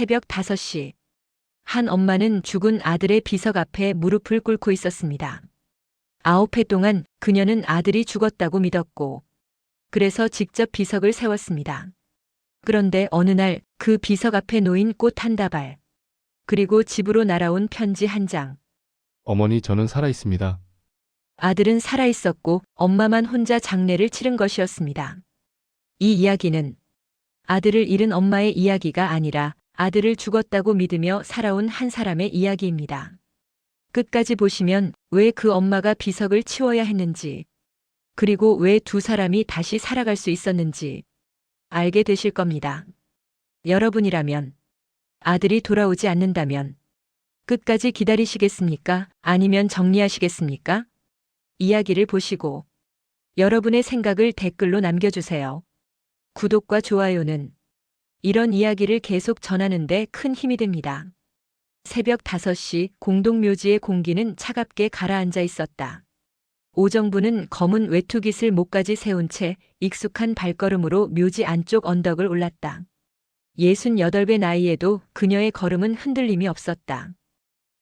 새벽 5시. 한 엄마는 죽은 아들의 비석 앞에 무릎을 꿇고 있었습니다. 9해 동안 그녀는 아들이 죽었다고 믿었고, 그래서 직접 비석을 세웠습니다. 그런데 어느 날 그 비석 앞에 놓인 꽃 한 다발, 그리고 집으로 날아온 편지 한 장. 어머니, 저는 살아 있습니다. 아들은 살아있었고 엄마만 혼자 장례를 치른 것이었습니다. 이 이야기는 아들을 잃은 엄마의 이야기가 아니라 아들을 죽었다고 믿으며 살아온 한 사람의 이야기입니다. 끝까지 보시면 왜 그 엄마가 비석을 치워야 했는지, 그리고 왜 두 사람이 다시 살아갈 수 있었는지 알게 되실 겁니다. 여러분이라면, 아들이 돌아오지 않는다면 끝까지 기다리시겠습니까? 아니면 정리하시겠습니까? 이야기를 보시고 여러분의 생각을 댓글로 남겨주세요. 구독과 좋아요는 이런 이야기를 계속 전하는 데 큰 힘이 됩니다. 새벽 5시 공동묘지의 공기는 차갑게 가라앉아 있었다. 오정부는 검은 외투깃을 목까지 세운 채 익숙한 발걸음으로 묘지 안쪽 언덕을 올랐다. 68배 나이에도 그녀의 걸음은 흔들림이 없었다.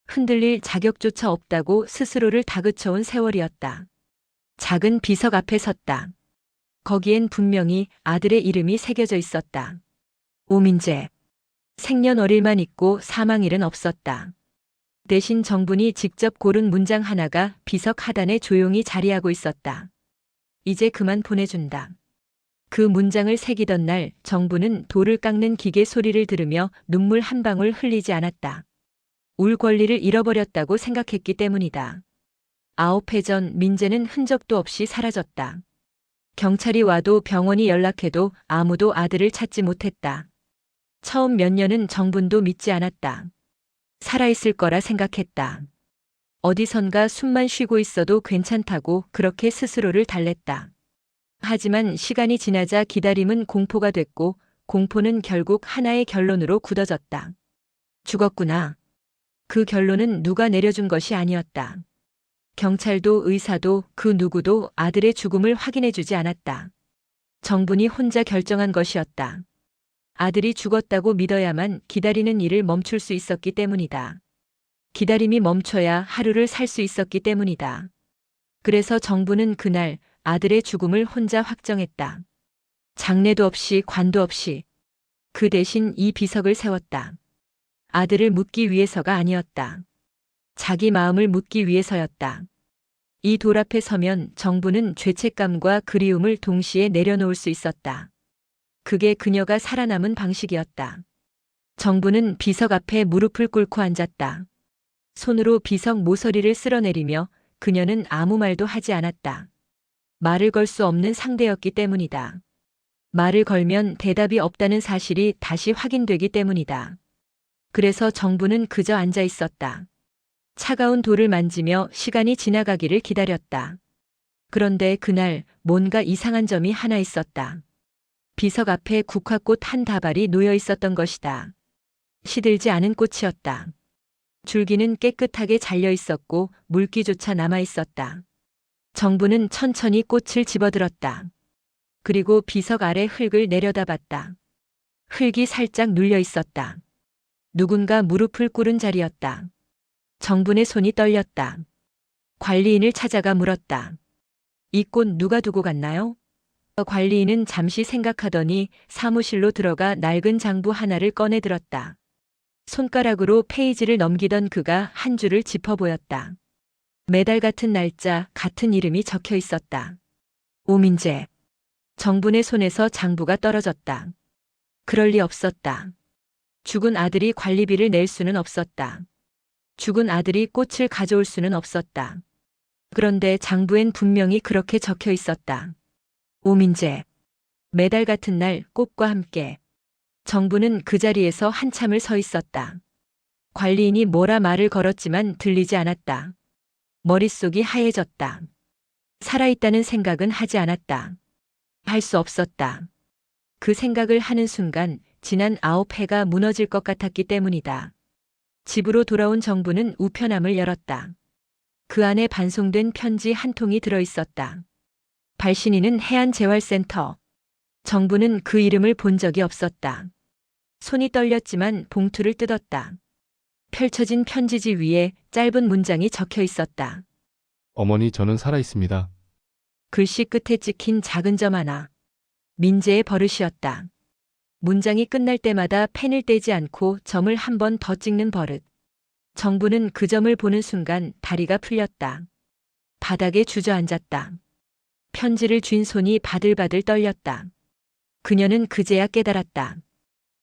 흔들릴 자격조차 없다고 스스로를 다그쳐온 세월이었다. 작은 비석 앞에 섰다. 거기엔 분명히 아들의 이름이 새겨져 있었다. 오민재. 생년월일만 있고 사망일은 없었다. 대신 정분이 직접 고른 문장 하나가 비석 하단에 조용히 자리하고 있었다. 이제 그만 보내준다. 그 문장을 새기던 날 정부는 돌을 깎는 기계 소리를 들으며 눈물 한 방울 흘리지 않았다. 울 권리를 잃어버렸다고 생각했기 때문이다. 9해 전 민재는 흔적도 없이 사라졌다. 경찰이 와도 병원이 연락해도 아무도 아들을 찾지 못했다. 처음 몇 년은 정분도 믿지 않았다. 살아있을 거라 생각했다. 어디선가 숨만 쉬고 있어도 괜찮다고 그렇게 스스로를 달랬다. 하지만 시간이 지나자 기다림은 공포가 됐고 공포는 결국 하나의 결론으로 굳어졌다. 죽었구나. 그 결론은 누가 내려준 것이 아니었다. 경찰도 의사도 그 누구도 아들의 죽음을 확인해주지 않았다. 정분이 혼자 결정한 것이었다. 아들이 죽었다고 믿어야만 기다리는 일을 멈출 수 있었기 때문이다. 기다림이 멈춰야 하루를 살 수 있었기 때문이다. 그래서 정부는 그날 아들의 죽음을 혼자 확정했다. 장례도 없이 관도 없이. 그 대신 이 비석을 세웠다. 아들을 묻기 위해서가 아니었다. 자기 마음을 묻기 위해서였다. 이 돌 앞에 서면 정부는 죄책감과 그리움을 동시에 내려놓을 수 있었다. 그게 그녀가 살아남은 방식이었다. 정부는 비석 앞에 무릎을 꿇고 앉았다. 손으로 비석 모서리를 쓸어내리며 그녀는 아무 말도 하지 않았다. 말을 걸 수 없는 상대였기 때문이다. 말을 걸면 대답이 없다는 사실이 다시 확인되기 때문이다. 그래서 정부는 그저 앉아 있었다. 차가운 돌을 만지며 시간이 지나가기를 기다렸다. 그런데 그날 뭔가 이상한 점이 하나 있었다. 비석 앞에 국화꽃 한 다발이 놓여 있었던 것이다. 시들지 않은 꽃이었다. 줄기는 깨끗하게 잘려 있었고 물기조차 남아 있었다. 정부는 천천히 꽃을 집어들었다. 그리고 비석 아래 흙을 내려다봤다. 흙이 살짝 눌려 있었다. 누군가 무릎을 꿇은 자리였다. 정분의 손이 떨렸다. 관리인을 찾아가 물었다. 이 꽃 누가 두고 갔나요? 관리인은 잠시 생각하더니 사무실로 들어가 낡은 장부 하나를 꺼내 들었다. 손가락으로 페이지를 넘기던 그가 한 줄을 짚어 보였다. 매달 같은 날짜, 같은 이름이 적혀 있었다. 오민재. 정분의 손에서 장부가 떨어졌다. 그럴 리 없었다. 죽은 아들이 관리비를 낼 수는 없었다. 죽은 아들이 꽃을 가져올 수는 없었다. 그런데 장부엔 분명히 그렇게 적혀 있었다. 오민재. 매달 같은 날 꽃과 함께. 정부는 그 자리에서 한참을 서 있었다. 관리인이 뭐라 말을 걸었지만 들리지 않았다. 머릿속이 하얘졌다. 살아있다는 생각은 하지 않았다. 할 수 없었다. 그 생각을 하는 순간 지난 9해가 무너질 것 같았기 때문이다. 집으로 돌아온 정부는 우편함을 열었다. 그 안에 반송된 편지 한 통이 들어있었다. 발신인은 해안재활센터. 정부는 그 이름을 본 적이 없었다. 손이 떨렸지만 봉투를 뜯었다. 펼쳐진 편지지 위에 짧은 문장이 적혀 있었다. 어머니, 저는 살아 있습니다. 글씨 끝에 찍힌 작은 점 하나. 민재의 버릇이었다. 문장이 끝날 때마다 펜을 떼지 않고 점을 한 번 더 찍는 버릇. 정부는 그 점을 보는 순간 다리가 풀렸다. 바닥에 주저앉았다. 편지를 쥔 손이 바들바들 떨렸다. 그녀는 그제야 깨달았다.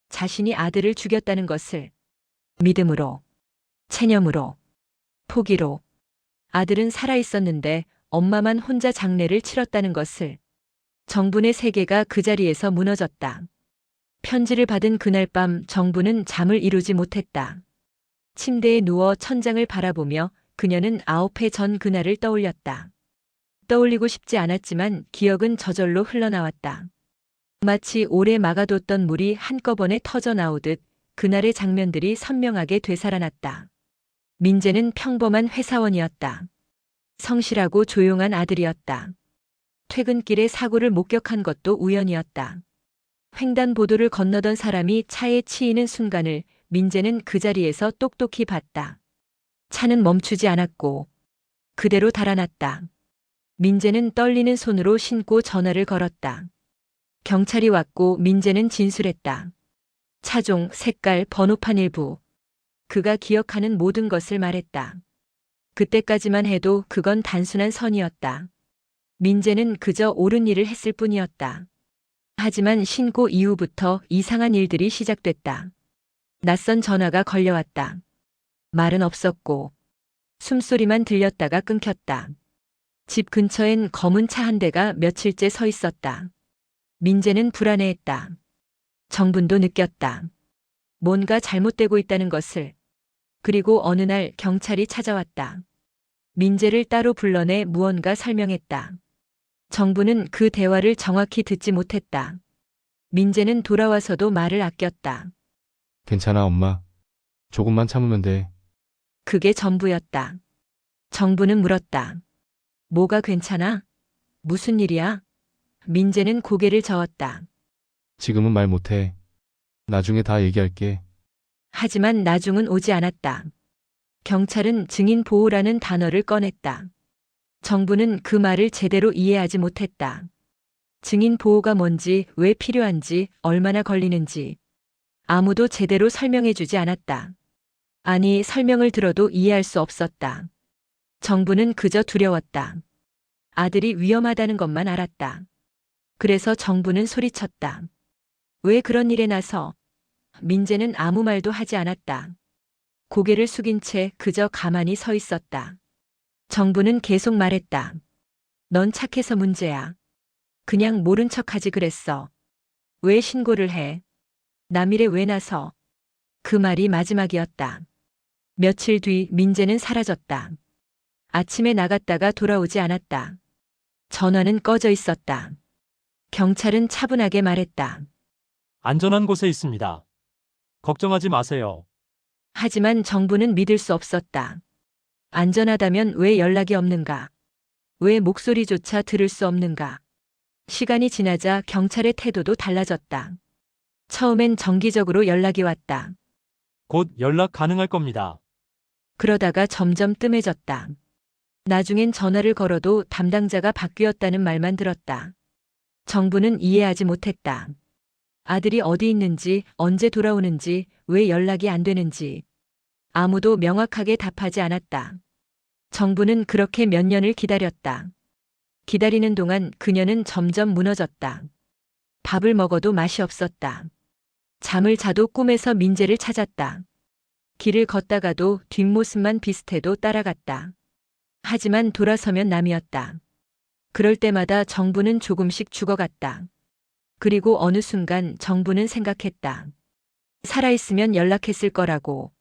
자신이 아들을 죽였다는 것을. 믿음으로, 체념으로, 포기로. 아들은 살아있었는데 엄마만 혼자 장례를 치렀다는 것을. 정분의 세계가 그 자리에서 무너졌다. 편지를 받은 그날 밤 정부는 잠을 이루지 못했다. 침대에 누워 천장을 바라보며 그녀는 9해 전 그날을 떠올렸다. 떠올리고 싶지 않았지만 기억은 저절로 흘러나왔다. 마치 오래 막아뒀던 물이 한꺼번에 터져 나오듯 그날의 장면들이 선명하게 되살아났다. 민재는 평범한 회사원이었다. 성실하고 조용한 아들이었다. 퇴근길에 사고를 목격한 것도 우연이었다. 횡단보도를 건너던 사람이 차에 치이는 순간을 민재는 그 자리에서 똑똑히 봤다. 차는 멈추지 않았고 그대로 달아났다. 민재는 떨리는 손으로 신고 전화를 걸었다. 경찰이 왔고 민재는 진술했다. 차종, 색깔, 번호판 일부. 그가 기억하는 모든 것을 말했다. 그때까지만 해도 그건 단순한 선이었다. 민재는 그저 옳은 일을 했을 뿐이었다. 하지만 신고 이후부터 이상한 일들이 시작됐다. 낯선 전화가 걸려왔다. 말은 없었고 숨소리만 들렸다가 끊겼다. 집 근처엔 검은 차 한 대가 며칠째 서 있었다. 민재는 불안해했다. 정분도 느꼈다. 뭔가 잘못되고 있다는 것을. 그리고 어느 날 경찰이 찾아왔다. 민재를 따로 불러내 무언가 설명했다. 정부는 그 대화를 정확히 듣지 못했다. 민재는 돌아와서도 말을 아꼈다. 괜찮아, 엄마. 조금만 참으면 돼. 그게 전부였다. 정부는 물었다. 뭐가 괜찮아? 무슨 일이야? 민재는 고개를 저었다. 지금은 말 못해. 나중에 다 얘기할게. 하지만 나중은 오지 않았다. 경찰은 증인 보호라는 단어를 꺼냈다. 정부는 그 말을 제대로 이해하지 못했다. 증인 보호가 뭔지, 왜 필요한지, 얼마나 걸리는지 아무도 제대로 설명해주지 않았다. 아니, 설명을 들어도 이해할 수 없었다. 정부는 그저 두려웠다. 아들이 위험하다는 것만 알았다. 그래서 정부는 소리쳤다. 왜 그런 일에 나서? 민재는 아무 말도 하지 않았다. 고개를 숙인 채 그저 가만히 서 있었다. 정부는 계속 말했다. 넌 착해서 문제야. 그냥 모른 척하지 그랬어. 왜 신고를 해? 남일에 왜 나서? 그 말이 마지막이었다. 며칠 뒤 민재는 사라졌다. 아침에 나갔다가 돌아오지 않았다. 전화는 꺼져 있었다. 경찰은 차분하게 말했다. 안전한 곳에 있습니다. 걱정하지 마세요. 하지만 정부는 믿을 수 없었다. 안전하다면 왜 연락이 없는가? 왜 목소리조차 들을 수 없는가? 시간이 지나자 경찰의 태도도 달라졌다. 처음엔 정기적으로 연락이 왔다. 곧 연락 가능할 겁니다. 그러다가 점점 뜸해졌다. 나중엔 전화를 걸어도 담당자가 바뀌었다는 말만 들었다. 정부는 이해하지 못했다. 아들이 어디 있는지, 언제 돌아오는지, 왜 연락이 안 되는지 아무도 명확하게 답하지 않았다. 정부는 그렇게 몇 년을 기다렸다. 기다리는 동안 그녀는 점점 무너졌다. 밥을 먹어도 맛이 없었다. 잠을 자도 꿈에서 민재를 찾았다. 길을 걷다가도 뒷모습만 비슷해도 따라갔다. 하지만 돌아서면 남이었다. 그럴 때마다 정부는 조금씩 죽어갔다. 그리고 어느 순간 정부는 생각했다. 살아있으면 연락했을 거라고.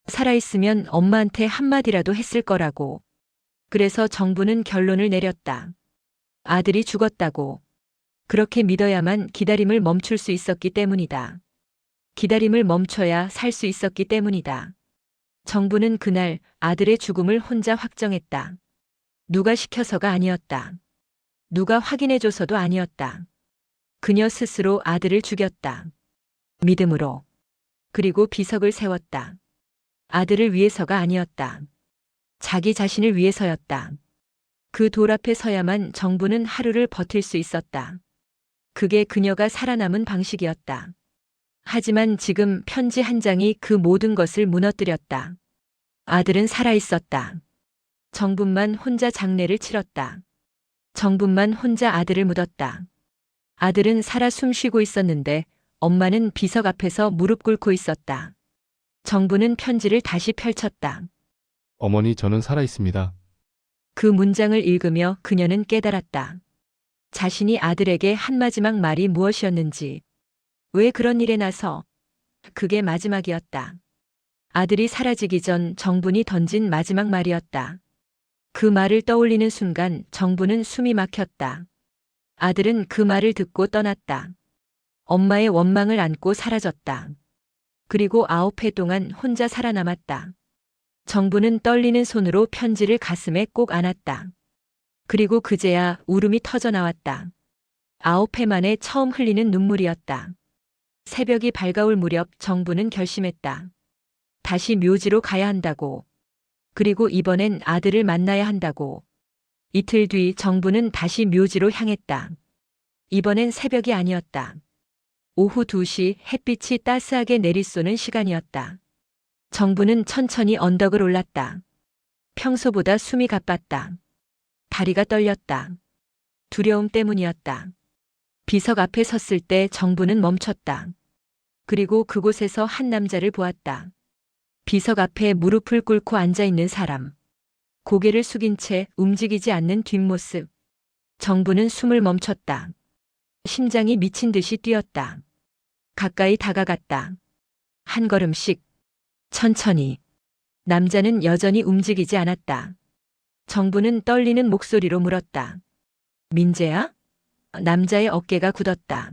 살아있으면 엄마한테 한마디라도 했을 거라고. 그래서 정부는 결론을 내렸다. 아들이 죽었다고. 그렇게 믿어야만 기다림을 멈출 수 있었기 때문이다. 기다림을 멈춰야 살 수 있었기 때문이다. 정부는 그날 아들의 죽음을 혼자 확정했다. 누가 시켜서가 아니었다. 누가 확인해줘서도 아니었다. 그녀 스스로 아들을 죽였다. 믿음으로. 그리고 비석을 세웠다. 아들을 위해서가 아니었다. 자기 자신을 위해서였다. 그 돌 앞에 서야만 정부는 하루를 버틸 수 있었다. 그게 그녀가 살아남은 방식이었다. 하지만 지금 편지 한 장이 그 모든 것을 무너뜨렸다. 아들은 살아있었다. 정분만 혼자 장례를 치렀다. 정분만 혼자 아들을 묻었다. 아들은 살아 숨쉬고 있었는데 엄마는 비석 앞에서 무릎 꿇고 있었다. 정부는 편지를 다시 펼쳤다. 어머니, 저는 살아 있습니다. 그 문장을 읽으며 그녀는 깨달았다. 자신이 아들에게 한 마지막 말이 무엇이었는지, 왜 그런 일에 나서, 그게 마지막이었다. 아들이 사라지기 전 정분이 던진 마지막 말이었다. 그 말을 떠올리는 순간 정부는 숨이 막혔다. 아들은 그 말을 듣고 떠났다. 엄마의 원망을 안고 사라졌다. 그리고 9회 동안 혼자 살아남았다. 정부는 떨리는 손으로 편지를 가슴에 꼭 안았다. 그리고 그제야 울음이 터져 나왔다. 9회 만에 처음 흘리는 눈물이었다. 새벽이 밝아올 무렵 정부는 결심했다. 다시 묘지로 가야 한다고. 그리고 이번엔 아들을 만나야 한다고. 이틀 뒤 정부는 다시 묘지로 향했다. 이번엔 새벽이 아니었다. 오후 2시 햇빛이 따스하게 내리쏘는 시간이었다. 정부는 천천히 언덕을 올랐다. 평소보다 숨이 가빴다. 다리가 떨렸다. 두려움 때문이었다. 비석 앞에 섰을 때 정부는 멈췄다. 그리고 그곳에서 한 남자를 보았다. 비석 앞에 무릎을 꿇고 앉아 있는 사람. 고개를 숙인 채 움직이지 않는 뒷모습. 정부는 숨을 멈췄다. 심장이 미친 듯이 뛰었다. 가까이 다가갔다. 한 걸음씩. 천천히. 남자는 여전히 움직이지 않았다. 정부는 떨리는 목소리로 물었다. 민재야? 남자의 어깨가 굳었다.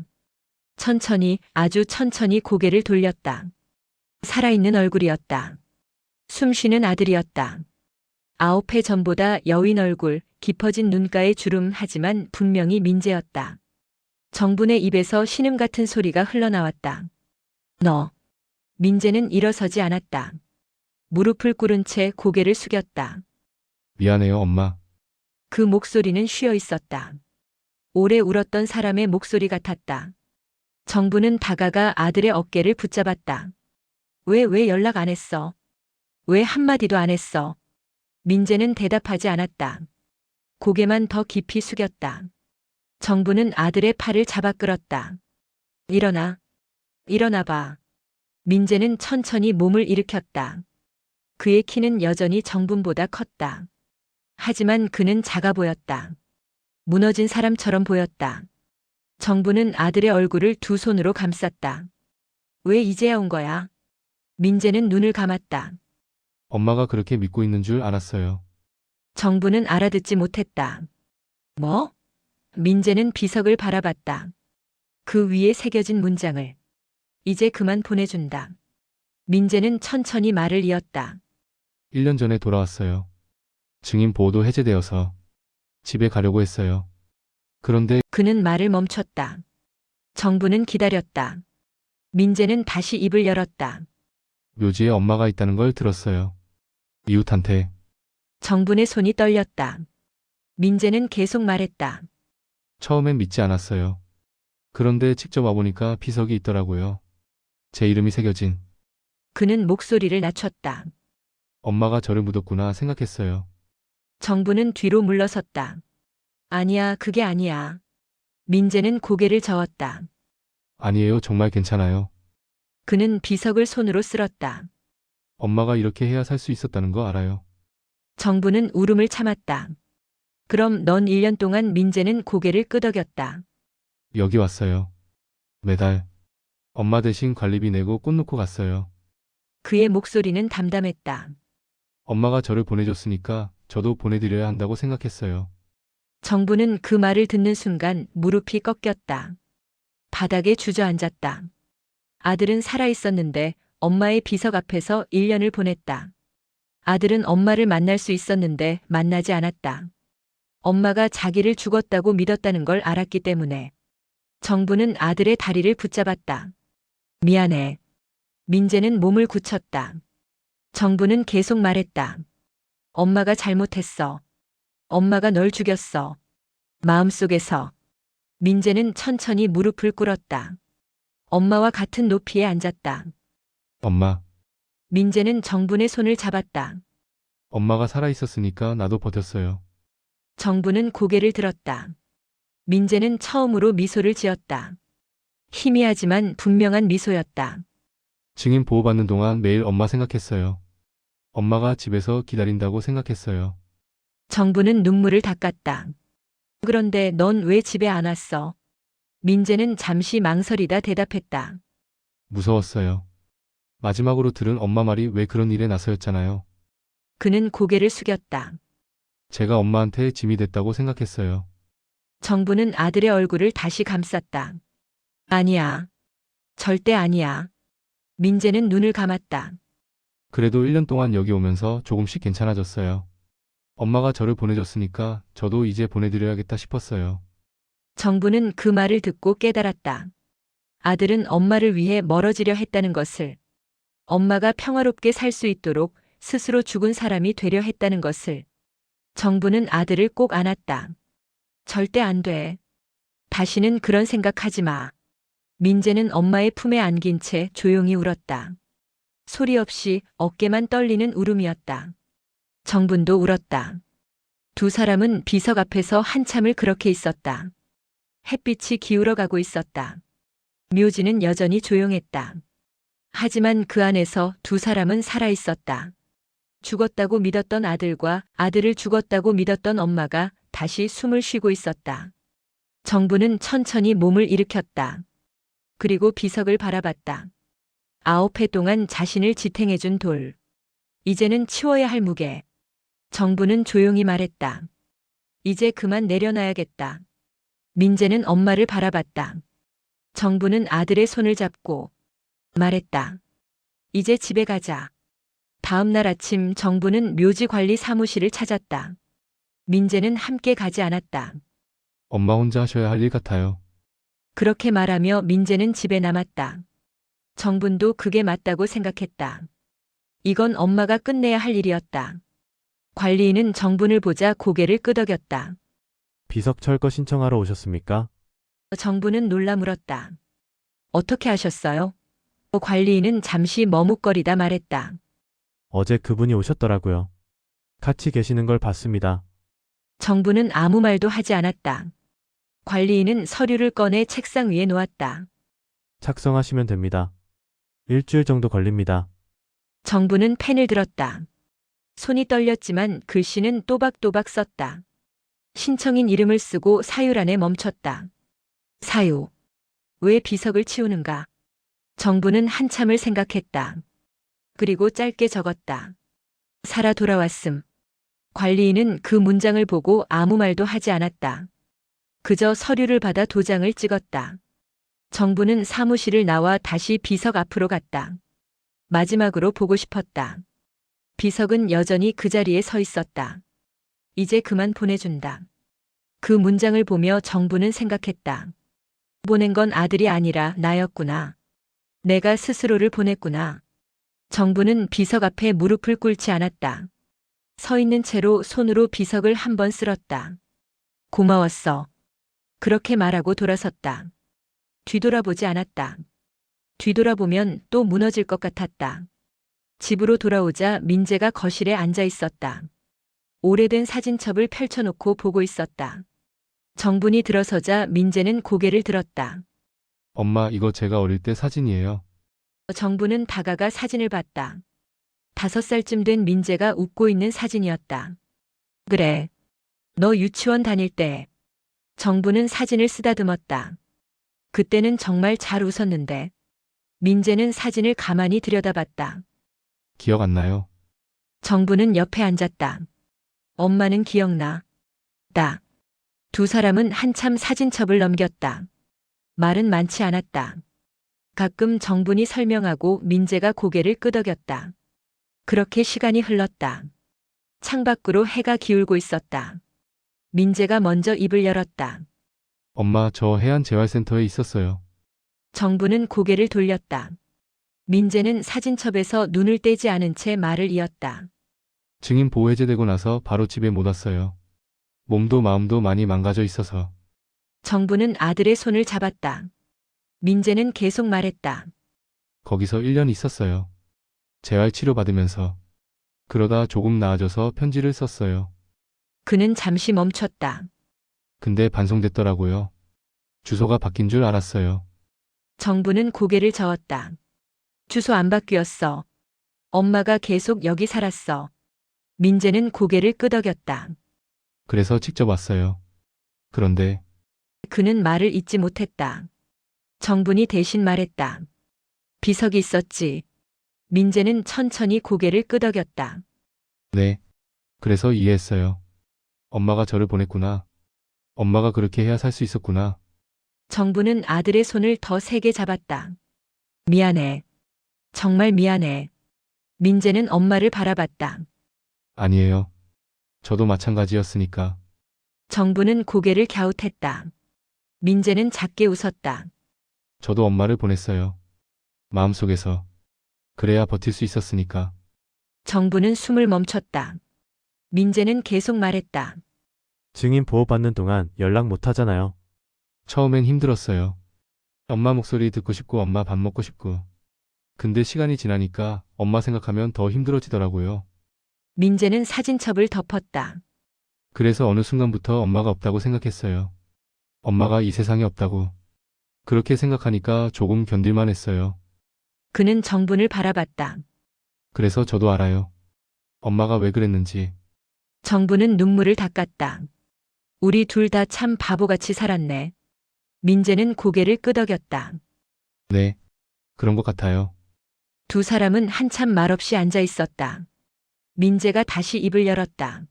천천히, 아주 천천히 고개를 돌렸다. 살아있는 얼굴이었다. 숨쉬는 아들이었다. 9회 전보다 여윈 얼굴, 깊어진 눈가의 주름, 하지만 분명히 민재였다. 정분의 입에서 신음 같은 소리가 흘러나왔다. 너. 민재는 일어서지 않았다. 무릎을 꿇은 채 고개를 숙였다. 미안해요, 엄마. 그 목소리는 쉬어 있었다. 오래 울었던 사람의 목소리 같았다. 정부는 다가가 아들의 어깨를 붙잡았다. 왜 연락 안 했어? 왜 한마디도 안 했어? 민재는 대답하지 않았다. 고개만 더 깊이 숙였다. 정부는 아들의 팔을 잡아 끌었다. 일어나. 일어나 봐. 민재는 천천히 몸을 일으켰다. 그의 키는 여전히 정분보다 컸다. 하지만 그는 작아 보였다. 무너진 사람처럼 보였다. 정부는 아들의 얼굴을 두 손으로 감쌌다. 왜 이제야 온 거야? 민재는 눈을 감았다. 엄마가 그렇게 믿고 있는 줄 알았어요. 정부는 알아듣지 못했다. 뭐? 민재는 비석을 바라봤다. 그 위에 새겨진 문장을. 이제 그만 보내준다. 민재는 천천히 말을 이었다. 1년 전에 돌아왔어요. 증인 보호도 해제되어서 집에 가려고 했어요. 그런데 그는 말을 멈췄다. 정부는 기다렸다. 민재는 다시 입을 열었다. 묘지에 엄마가 있다는 걸 들었어요. 이웃한테. 정분의 손이 떨렸다. 민재는 계속 말했다. 처음엔 믿지 않았어요. 그런데 직접 와보니까 비석이 있더라고요. 제 이름이 새겨진. 그는 목소리를 낮췄다. 엄마가 저를 묻었구나 생각했어요. 정부는 뒤로 물러섰다. 아니야, 그게 아니야. 민재는 고개를 저었다. 아니에요, 정말 괜찮아요. 그는 비석을 손으로 쓸었다. 엄마가 이렇게 해야 살 수 있었다는 거 알아요. 정부는 울음을 참았다. 그럼 넌 1년 동안 민재는 고개를 끄덕였다. 여기 왔어요. 매달. 엄마 대신 관리비 내고 꽃 놓고 갔어요. 그의 목소리는 담담했다. 엄마가 저를 보내줬으니까 저도 보내드려야 한다고 생각했어요. 정부는 그 말을 듣는 순간 무릎이 꺾였다. 바닥에 주저앉았다. 아들은 살아있었는데 엄마의 비석 앞에서 1년을 보냈다. 아들은 엄마를 만날 수 있었는데 만나지 않았다. 엄마가 자기를 죽었다고 믿었다는 걸 알았기 때문에. 정부는 아들의 다리를 붙잡았다. 미안해. 민재는 몸을 굳혔다. 정부는 계속 말했다. 엄마가 잘못했어. 엄마가 널 죽였어. 마음속에서 민재는 천천히 무릎을 꿇었다. 엄마와 같은 높이에 앉았다. 엄마, 민재는 정분의 손을 잡았다. 엄마가 살아있었으니까 나도 버텼어요. 정부는 고개를 들었다. 민재는 처음으로 미소를 지었다. 희미하지만 분명한 미소였다. 증인 보호받는 동안 매일 엄마 생각했어요. 엄마가 집에서 기다린다고 생각했어요. 정부는 눈물을 닦았다. 그런데 넌 왜 집에 안 왔어? 민재는 잠시 망설이다 대답했다. 무서웠어요. 마지막으로 들은 엄마 말이 왜 그런 일에 나서였잖아요. 그는 고개를 숙였다. 제가 엄마한테 짐이 됐다고 생각했어요. 정부는 아들의 얼굴을 다시 감쌌다. 아니야. 절대 아니야. 민재는 눈을 감았다. 그래도 1년 동안 여기 오면서 조금씩 괜찮아졌어요. 엄마가 저를 보내줬으니까 저도 이제 보내드려야겠다 싶었어요. 정부는 그 말을 듣고 깨달았다. 아들은 엄마를 위해 멀어지려 했다는 것을, 엄마가 평화롭게 살 수 있도록 스스로 죽은 사람이 되려 했다는 것을. 정부는 아들을 꼭 안았다. 절대 안 돼. 다시는 그런 생각하지 마. 민재는 엄마의 품에 안긴 채 조용히 울었다. 소리 없이 어깨만 떨리는 울음이었다. 정분도 울었다. 두 사람은 비석 앞에서 한참을 그렇게 있었다. 햇빛이 기울어 가고 있었다. 묘지는 여전히 조용했다. 하지만 그 안에서 두 사람은 살아 있었다. 죽었다고 믿었던 아들과 아들을 죽었다고 믿었던 엄마가 다시 숨을 쉬고 있었다. 정부는 천천히 몸을 일으켰다. 그리고 비석을 바라봤다. 9회 동안 자신을 지탱해준 돌. 이제는 치워야 할 무게. 정부는 조용히 말했다. 이제 그만 내려놔야겠다. 민재는 엄마를 바라봤다. 정부는 아들의 손을 잡고 말했다. 이제 집에 가자. 다음 날 아침 정부는 묘지 관리 사무실을 찾았다. 민재는 함께 가지 않았다. 엄마 혼자 하셔야 할 일 같아요. 그렇게 말하며 민재는 집에 남았다. 정분도 그게 맞다고 생각했다. 이건 엄마가 끝내야 할 일이었다. 관리인은 정분을 보자 고개를 끄덕였다. 비석 철거 신청하러 오셨습니까? 정부는 놀라 물었다. 어떻게 하셨어요? 관리인은 잠시 머뭇거리다 말했다. 어제 그분이 오셨더라고요. 같이 계시는 걸 봤습니다. 정부는 아무 말도 하지 않았다. 관리인은 서류를 꺼내 책상 위에 놓았다. 작성하시면 됩니다. 일주일 정도 걸립니다. 정부는 펜을 들었다. 손이 떨렸지만 글씨는 또박또박 썼다. 신청인 이름을 쓰고 사유란에 멈췄다. 사유. 왜 비석을 치우는가? 정부는 한참을 생각했다. 그리고 짧게 적었다. 살아 돌아왔음. 관리인은 그 문장을 보고 아무 말도 하지 않았다. 그저 서류를 받아 도장을 찍었다. 정부는 사무실을 나와 다시 비석 앞으로 갔다. 마지막으로 보고 싶었다. 비석은 여전히 그 자리에 서 있었다. 이제 그만 보내준다. 그 문장을 보며 정부는 생각했다. 보낸 건 아들이 아니라 나였구나. 내가 스스로를 보냈구나. 정부는 비석 앞에 무릎을 꿇지 않았다. 서 있는 채로 손으로 비석을 한 번 쓸었다. 고마웠어. 그렇게 말하고 돌아섰다. 뒤돌아보지 않았다. 뒤돌아보면 또 무너질 것 같았다. 집으로 돌아오자 민재가 거실에 앉아 있었다. 오래된 사진첩을 펼쳐놓고 보고 있었다. 정분이 들어서자 민재는 고개를 들었다. 엄마, 이거 제가 어릴 때 사진이에요. 정부는 다가가 사진을 봤다. 5살쯤 된 민재가 웃고 있는 사진이었다. 그래. 너 유치원 다닐 때. 정부는 사진을 쓰다듬었다. 그때는 정말 잘 웃었는데. 민재는 사진을 가만히 들여다봤다. 기억 안 나요? 정부는 옆에 앉았다. 엄마는 기억나. 딱. 두 사람은 한참 사진첩을 넘겼다. 말은 많지 않았다. 가끔 정분이 설명하고 민재가 고개를 끄덕였다. 그렇게 시간이 흘렀다. 창밖으로 해가 기울고 있었다. 민재가 먼저 입을 열었다. 엄마, 저 해안재활센터에 있었어요. 정부는 고개를 돌렸다. 민재는 사진첩에서 눈을 떼지 않은 채 말을 이었다. 증인 보호 해제되고 나서 바로 집에 못 왔어요. 몸도 마음도 많이 망가져 있어서. 정부는 아들의 손을 잡았다. 민재는 계속 말했다. 거기서 1년 있었어요. 재활 치료 받으면서. 그러다 조금 나아져서 편지를 썼어요. 그는 잠시 멈췄다. 근데 반송됐더라고요. 주소가 바뀐 줄 알았어요. 정부는 고개를 저었다. 주소 안 바뀌었어. 엄마가 계속 여기 살았어. 민재는 고개를 끄덕였다. 그래서 직접 왔어요. 그런데 그는 말을 잇지 못했다. 정분이 대신 말했다. 비석이 있었지. 민재는 천천히 고개를 끄덕였다. 네. 그래서 이해했어요. 엄마가 저를 보냈구나. 엄마가 그렇게 해야 살 수 있었구나. 정부는 아들의 손을 더 세게 잡았다. 미안해. 정말 미안해. 민재는 엄마를 바라봤다. 아니에요. 저도 마찬가지였으니까. 정부는 고개를 갸웃했다. 민재는 작게 웃었다. 저도 엄마를 보냈어요. 마음속에서. 그래야 버틸 수 있었으니까. 정부는 숨을 멈췄다. 민재는 계속 말했다. 증인 보호받는 동안 연락 못 하잖아요. 처음엔 힘들었어요. 엄마 목소리 듣고 싶고 엄마 밥 먹고 싶고. 근데 시간이 지나니까 엄마 생각하면 더 힘들어지더라고요. 민재는 사진첩을 덮었다. 그래서 어느 순간부터 엄마가 없다고 생각했어요. 엄마가 이 세상에 없다고. 그렇게 생각하니까 조금 견딜만 했어요. 그는 정분을 바라봤다. 그래서 저도 알아요. 엄마가 왜 그랬는지. 정부는 눈물을 닦았다. 우리 둘 다 참 바보같이 살았네. 민재는 고개를 끄덕였다. 네. 그런 것 같아요. 두 사람은 한참 말없이 앉아 있었다. 민재가 다시 입을 열었다.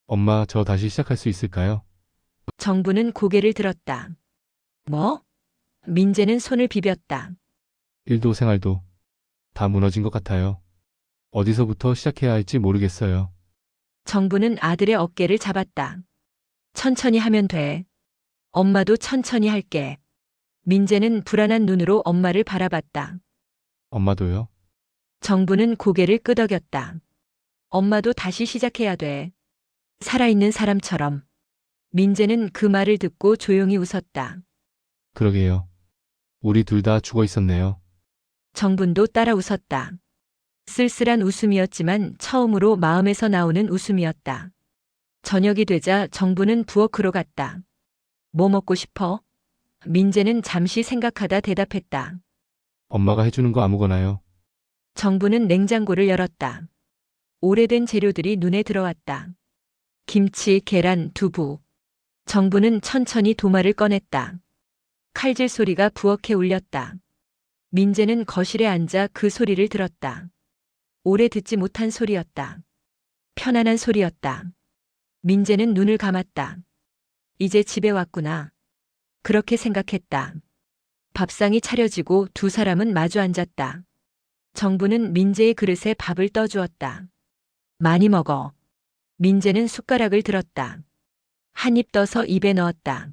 엄마, 저 다시 시작할 수 있을까요? 정부는 고개를 들었다. 뭐? 민재는 손을 비볐다. 일도 생활도 다 무너진 것 같아요. 어디서부터 시작해야 할지 모르겠어요. 정부는 아들의 어깨를 잡았다. 천천히 하면 돼. 엄마도 천천히 할게. 민재는 불안한 눈으로 엄마를 바라봤다. 엄마도요? 정부는 고개를 끄덕였다. 엄마도 다시 시작해야 돼. 살아있는 사람처럼. 민재는 그 말을 듣고 조용히 웃었다. 그러게요. 우리 둘 다 죽어 있었네요. 정분도 따라 웃었다. 쓸쓸한 웃음이었지만 처음으로 마음에서 나오는 웃음이었다. 저녁이 되자 정부는 부엌으로 갔다. 뭐 먹고 싶어? 민재는 잠시 생각하다 대답했다. 엄마가 해주는 거 아무거나요. 정부는 냉장고를 열었다. 오래된 재료들이 눈에 들어왔다. 김치, 계란, 두부. 정부는 천천히 도마를 꺼냈다. 칼질 소리가 부엌에 울렸다. 민재는 거실에 앉아 그 소리를 들었다. 오래 듣지 못한 소리였다. 편안한 소리였다. 민재는 눈을 감았다. 이제 집에 왔구나. 그렇게 생각했다. 밥상이 차려지고 두 사람은 마주 앉았다. 정부는 민재의 그릇에 밥을 떠주었다. 많이 먹어. 민재는 숟가락을 들었다. 한 입 떠서 입에 넣었다.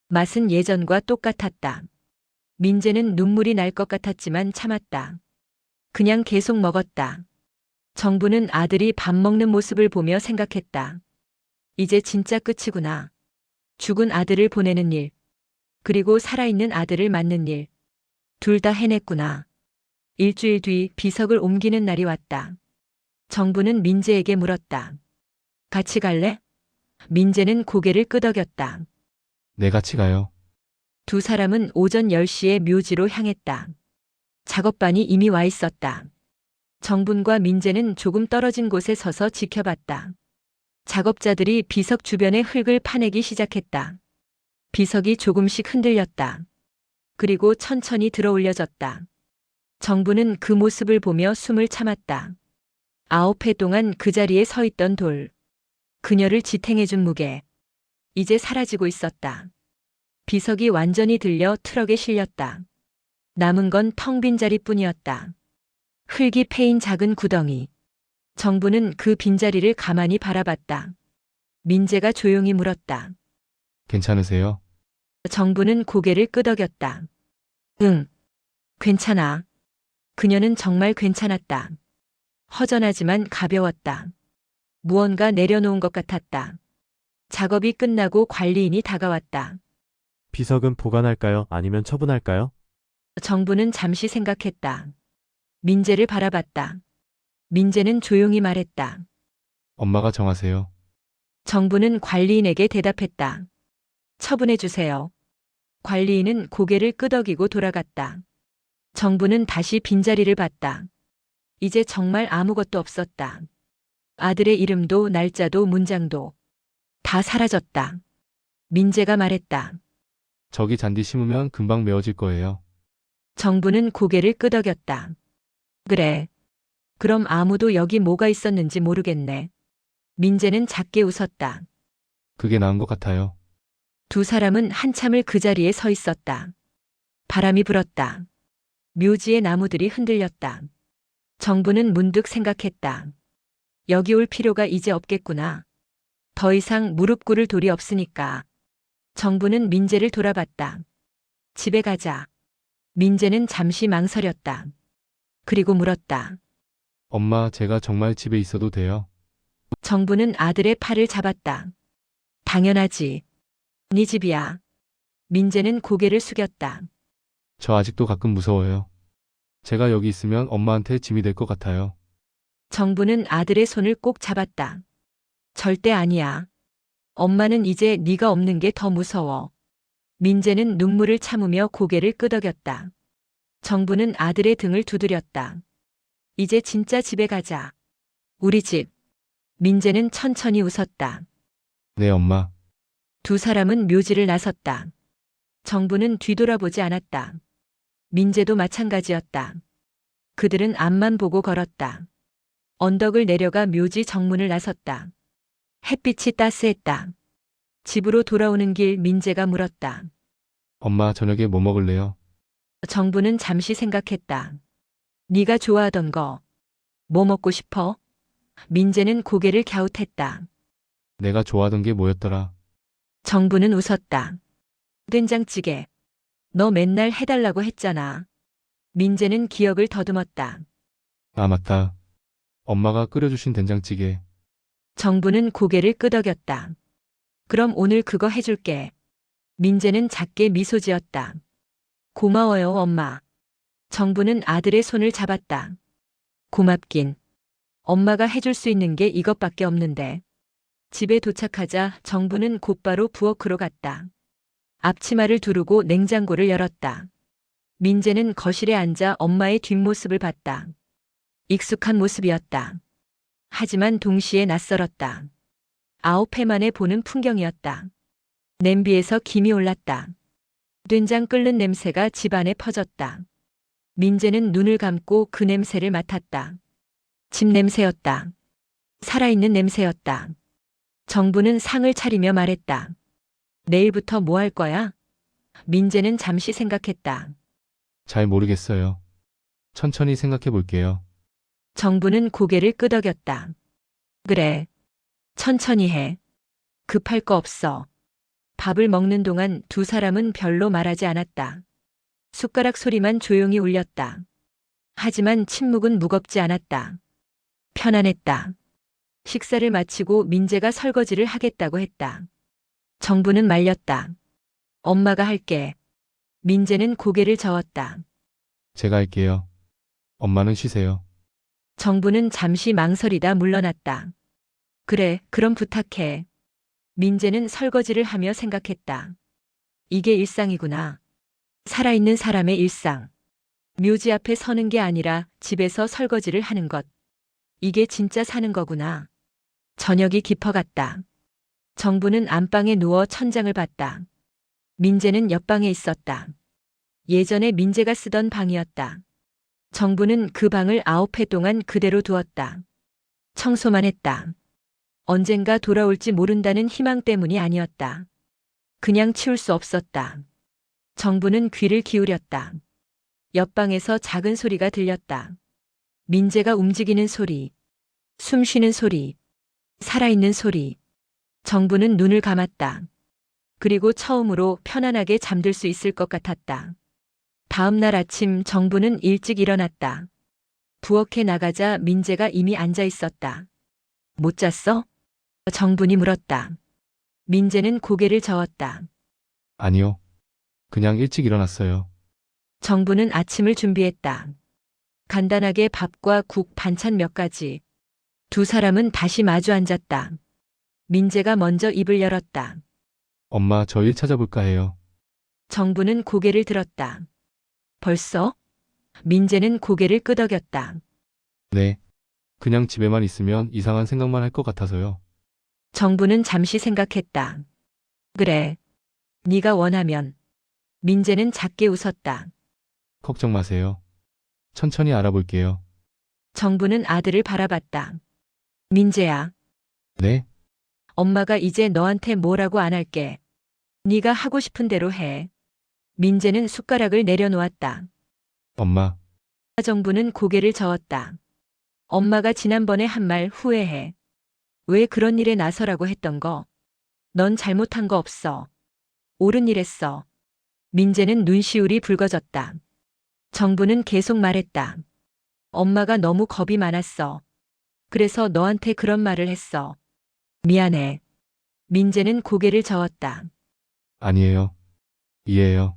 맛은 예전과 똑같았다. 민재는 눈물이 날 것 같았지만 참았다. 그냥 계속 먹었다. 정부는 아들이 밥 먹는 모습을 보며 생각했다. 이제 진짜 끝이구나. 죽은 아들을 보내는 일. 그리고 살아있는 아들을 맞는 일. 둘 다 해냈구나. 일주일 뒤 비석을 옮기는 날이 왔다. 정부는 민재에게 물었다. 같이 갈래? 민재는 고개를 끄덕였다. 네, 같이 가요. 두 사람은 오전 10시에 묘지로 향했다. 작업반이 이미 와 있었다. 정분과 민재는 조금 떨어진 곳에 서서 지켜봤다. 작업자들이 비석 주변의 흙을 파내기 시작했다. 비석이 조금씩 흔들렸다. 그리고 천천히 들어 올려졌다. 정부는 그 모습을 보며 숨을 참았다. 9회 동안 그 자리에 서 있던 돌. 그녀를 지탱해준 무게. 이제 사라지고 있었다. 비석이 완전히 들려 트럭에 실렸다. 남은 건 텅 빈 자리뿐이었다. 흙이 패인 작은 구덩이. 정부는 그 빈자리를 가만히 바라봤다. 민재가 조용히 물었다. 괜찮으세요? 정부는 고개를 끄덕였다. 응, 괜찮아. 그녀는 정말 괜찮았다. 허전하지만 가벼웠다. 무언가 내려놓은 것 같았다. 작업이 끝나고 관리인이 다가왔다. 비석은 보관할까요? 아니면 처분할까요? 정부는 잠시 생각했다. 민재를 바라봤다. 민재는 조용히 말했다. 엄마가 정하세요. 정부는 관리인에게 대답했다. 처분해 주세요. 관리인은 고개를 끄덕이고 돌아갔다. 정부는 다시 빈자리를 봤다. 이제 정말 아무것도 없었다. 아들의 이름도 날짜도 문장도 다 사라졌다. 민재가 말했다. 저기 잔디 심으면 금방 메워질 거예요. 정부는 고개를 끄덕였다. 그래. 그럼 아무도 여기 뭐가 있었는지 모르겠네. 민재는 작게 웃었다. 그게 나은 것 같아요. 두 사람은 한참을 그 자리에 서 있었다. 바람이 불었다. 묘지의 나무들이 흔들렸다. 정부는 문득 생각했다. 여기 올 필요가 이제 없겠구나. 더 이상 무릎 꿇을 돌이 없으니까. 정부는 민재를 돌아봤다. 집에 가자. 민재는 잠시 망설였다. 그리고 물었다. 엄마, 제가 정말 집에 있어도 돼요? 정부는 아들의 팔을 잡았다. 당연하지. 네 집이야. 민재는 고개를 숙였다. 저 아직도 가끔 무서워요. 제가 여기 있으면 엄마한테 짐이 될 것 같아요. 정부는 아들의 손을 꼭 잡았다. 절대 아니야. 엄마는 이제 네가 없는 게 더 무서워. 민재는 눈물을 참으며 고개를 끄덕였다. 정부는 아들의 등을 두드렸다. 이제 진짜 집에 가자. 우리 집. 민재는 천천히 웃었다. 네, 엄마. 두 사람은 묘지를 나섰다. 정부는 뒤돌아보지 않았다. 민재도 마찬가지였다. 그들은 앞만 보고 걸었다. 언덕을 내려가 묘지 정문을 나섰다. 햇빛이 따스했다. 집으로 돌아오는 길 민재가 물었다. 엄마, 저녁에 뭐 먹을래요? 정부는 잠시 생각했다. 네가 좋아하던 거. 뭐 먹고 싶어? 민재는 고개를 갸웃했다. 내가 좋아하던 게 뭐였더라? 정부는 웃었다. 된장찌개. 너 맨날 해달라고 했잖아. 민재는 기억을 더듬었다. 아, 맞다. 엄마가 끓여주신 된장찌개. 정부는 고개를 끄덕였다. 그럼 오늘 그거 해줄게. 민재는 작게 미소 지었다. 고마워요, 엄마. 정부는 아들의 손을 잡았다. 고맙긴. 엄마가 해줄 수 있는 게 이것밖에 없는데. 집에 도착하자 정부는 곧바로 부엌으로 갔다. 앞치마를 두르고 냉장고를 열었다. 민재는 거실에 앉아 엄마의 뒷모습을 봤다. 익숙한 모습이었다. 하지만 동시에 낯설었다. 9회 만에 보는 풍경이었다. 냄비에서 김이 올랐다. 된장 끓는 냄새가 집안에 퍼졌다. 민재는 눈을 감고 그 냄새를 맡았다. 집 냄새였다. 살아있는 냄새였다. 정부는 상을 차리며 말했다. 내일부터 뭐 할 거야? 민재는 잠시 생각했다. 잘 모르겠어요. 천천히 생각해 볼게요. 정부는 고개를 끄덕였다. 그래. 천천히 해. 급할 거 없어. 밥을 먹는 동안 두 사람은 별로 말하지 않았다. 숟가락 소리만 조용히 울렸다. 하지만 침묵은 무겁지 않았다. 편안했다. 식사를 마치고 민재가 설거지를 하겠다고 했다. 정부는 말렸다. 엄마가 할게. 민재는 고개를 저었다. 제가 할게요. 엄마는 쉬세요. 정부는 잠시 망설이다 물러났다. 그래, 그럼 부탁해. 민재는 설거지를 하며 생각했다. 이게 일상이구나. 살아있는 사람의 일상. 묘지 앞에 서는 게 아니라 집에서 설거지를 하는 것. 이게 진짜 사는 거구나. 저녁이 깊어갔다. 정부는 안방에 누워 천장을 봤다. 민재는 옆방에 있었다. 예전에 민재가 쓰던 방이었다. 정부는 그 방을 9회 동안 그대로 두었다. 청소만 했다. 언젠가 돌아올지 모른다는 희망 때문이 아니었다. 그냥 치울 수 없었다. 정부는 귀를 기울였다. 옆방에서 작은 소리가 들렸다. 민재가 움직이는 소리, 숨 쉬는 소리, 살아있는 소리. 정부는 눈을 감았다. 그리고 처음으로 편안하게 잠들 수 있을 것 같았다. 다음 날 아침 정부는 일찍 일어났다. 부엌에 나가자 민재가 이미 앉아 있었다. 못 잤어? 정분이 물었다. 민재는 고개를 저었다. 아니요. 그냥 일찍 일어났어요. 정부는 아침을 준비했다. 간단하게 밥과 국, 반찬 몇 가지. 두 사람은 다시 마주 앉았다. 민재가 먼저 입을 열었다. 엄마, 저 일 찾아볼까 해요. 정부는 고개를 들었다. 벌써? 민재는 고개를 끄덕였다. 네. 그냥 집에만 있으면 이상한 생각만 할 것 같아서요. 정부는 잠시 생각했다. 그래. 네가 원하면. 민재는 작게 웃었다. 걱정 마세요. 천천히 알아볼게요. 정부는 아들을 바라봤다. 민재야, 네? 엄마가 이제 너한테 뭐라고 안 할게. 네가 하고 싶은 대로 해. 민재는 숟가락을 내려놓았다. 엄마, 정부는 고개를 저었다. 엄마가 지난번에 한 말 후회해. 왜 그런 일에 나서라고 했던 거? 넌 잘못한 거 없어. 옳은 일 했어. 민재는 눈시울이 붉어졌다. 정부는 계속 말했다. 엄마가 너무 겁이 많았어. 그래서 너한테 그런 말을 했어. 미안해. 민재는 고개를 저었다. 아니에요. 이해해요.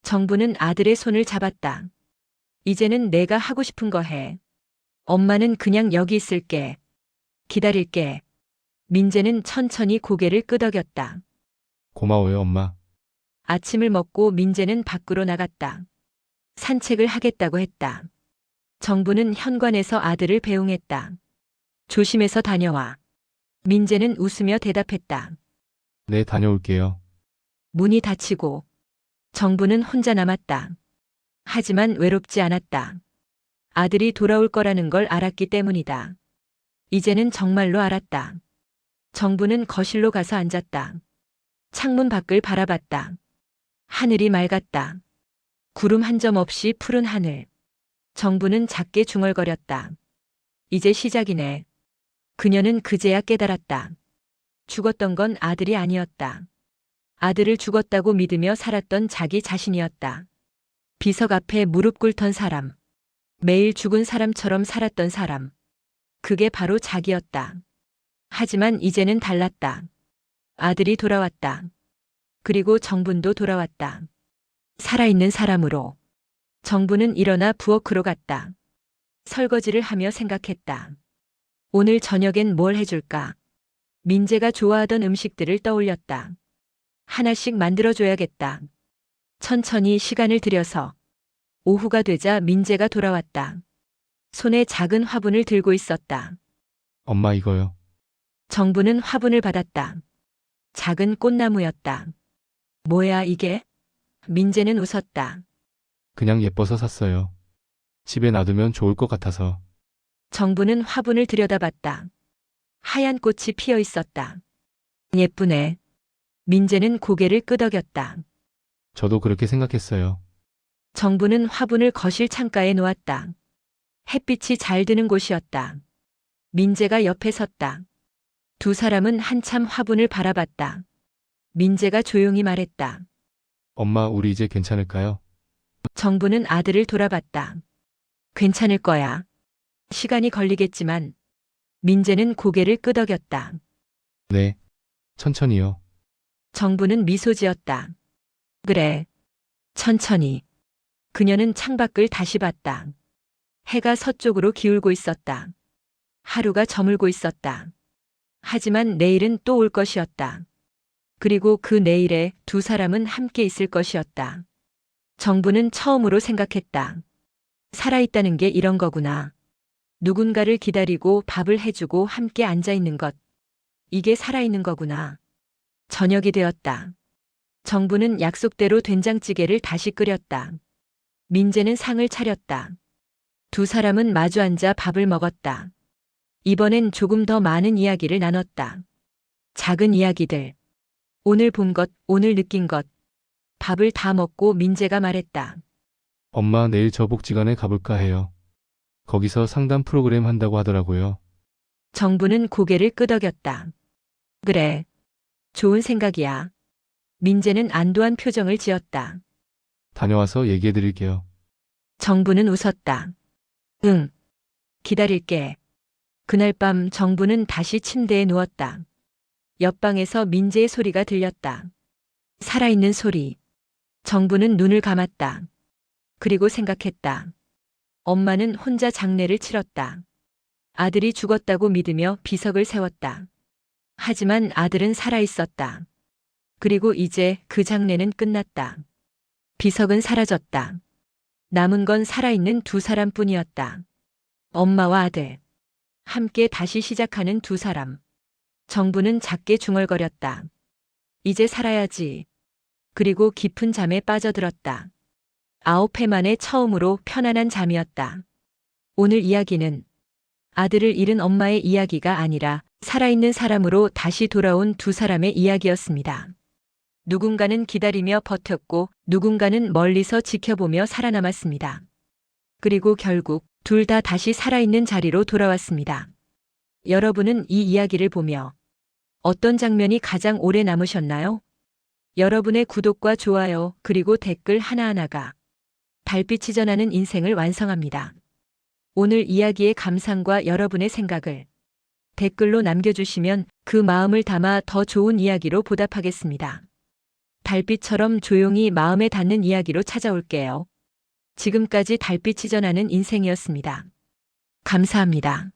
정부는 아들의 손을 잡았다. 이제는 내가 하고 싶은 거 해. 엄마는 그냥 여기 있을게. 기다릴게. 민재는 천천히 고개를 끄덕였다. 고마워요, 엄마. 아침을 먹고 민재는 밖으로 나갔다. 산책을 하겠다고 했다. 정부는 현관에서 아들을 배웅했다. 조심해서 다녀와. 민재는 웃으며 대답했다. 네, 다녀올게요. 문이 닫히고 정부는 혼자 남았다. 하지만 외롭지 않았다. 아들이 돌아올 거라는 걸 알았기 때문이다. 이제는 정말로 알았다. 정부는 거실로 가서 앉았다. 창문 밖을 바라봤다. 하늘이 맑았다. 구름 한 점 없이 푸른 하늘. 정부는 작게 중얼거렸다. 이제 시작이네. 그녀는 그제야 깨달았다. 죽었던 건 아들이 아니었다. 아들을 죽었다고 믿으며 살았던 자기 자신이었다. 비석 앞에 무릎 꿇던 사람. 매일 죽은 사람처럼 살았던 사람. 그게 바로 자기였다. 하지만 이제는 달랐다. 아들이 돌아왔다. 그리고 정분도 돌아왔다. 살아있는 사람으로. 정부는 일어나 부엌으로 갔다. 설거지를 하며 생각했다. 오늘 저녁엔 뭘 해줄까? 민재가 좋아하던 음식들을 떠올렸다. 하나씩 만들어줘야겠다. 천천히 시간을 들여서. 오후가 되자 민재가 돌아왔다. 손에 작은 화분을 들고 있었다. 엄마, 이거요. 정부는 화분을 받았다. 작은 꽃나무였다. 뭐야 이게? 민재는 웃었다. 그냥 예뻐서 샀어요. 집에 놔두면 좋을 것 같아서. 정부는 화분을 들여다봤다. 하얀 꽃이 피어 있었다. 예쁘네. 민재는 고개를 끄덕였다. 저도 그렇게 생각했어요. 정부는 화분을 거실 창가에 놓았다. 햇빛이 잘 드는 곳이었다. 민재가 옆에 섰다. 두 사람은 한참 화분을 바라봤다. 민재가 조용히 말했다. 엄마, 우리 이제 괜찮을까요? 정부는 아들을 돌아봤다. 괜찮을 거야. 시간이 걸리겠지만. 민재는 고개를 끄덕였다. 네. 천천히요. 정부는 미소 지었다. 그래. 천천히. 그녀는 창밖을 다시 봤다. 해가 서쪽으로 기울고 있었다. 하루가 저물고 있었다. 하지만 내일은 또 올 것이었다. 그리고 그 내일에 두 사람은 함께 있을 것이었다. 정부는 처음으로 생각했다. 살아있다는 게 이런 거구나. 누군가를 기다리고 밥을 해주고 함께 앉아있는 것. 이게 살아있는 거구나. 저녁이 되었다. 정부는 약속대로 된장찌개를 다시 끓였다. 민재는 상을 차렸다. 두 사람은 마주 앉아 밥을 먹었다. 이번엔 조금 더 많은 이야기를 나눴다. 작은 이야기들. 오늘 본 것, 오늘 느낀 것. 밥을 다 먹고 민재가 말했다. 엄마, 내일 저 복지관에 가볼까 해요. 거기서 상담 프로그램 한다고 하더라고요. 정부는 고개를 끄덕였다. 그래. 좋은 생각이야. 민재는 안도한 표정을 지었다. 다녀와서 얘기해 드릴게요. 정부는 웃었다. 응. 기다릴게. 그날 밤 정부는 다시 침대에 누웠다. 옆방에서 민재의 소리가 들렸다. 살아있는 소리. 정부는 눈을 감았다. 그리고 생각했다. 엄마는 혼자 장례를 치렀다. 아들이 죽었다고 믿으며 비석을 세웠다. 하지만 아들은 살아있었다. 그리고 이제 그 장례는 끝났다. 비석은 사라졌다. 남은 건 살아있는 두 사람뿐이었다. 엄마와 아들. 함께 다시 시작하는 두 사람. 정부는 작게 중얼거렸다. 이제 살아야지. 그리고 깊은 잠에 빠져들었다. 9해 만에 처음으로 편안한 잠이었다. 오늘 이야기는 아들을 잃은 엄마의 이야기가 아니라 살아있는 사람으로 다시 돌아온 두 사람의 이야기였습니다. 누군가는 기다리며 버텼고 누군가는 멀리서 지켜보며 살아남았습니다. 그리고 결국 둘 다 다시 살아있는 자리로 돌아왔습니다. 여러분은 이 이야기를 보며 어떤 장면이 가장 오래 남으셨나요? 여러분의 구독과 좋아요 그리고 댓글 하나하나가 달빛이 전하는 인생을 완성합니다. 오늘 이야기의 감상과 여러분의 생각을 댓글로 남겨주시면 그 마음을 담아 더 좋은 이야기로 보답하겠습니다. 달빛처럼 조용히 마음에 닿는 이야기로 찾아올게요. 지금까지 달빛이 전하는 인생이었습니다. 감사합니다.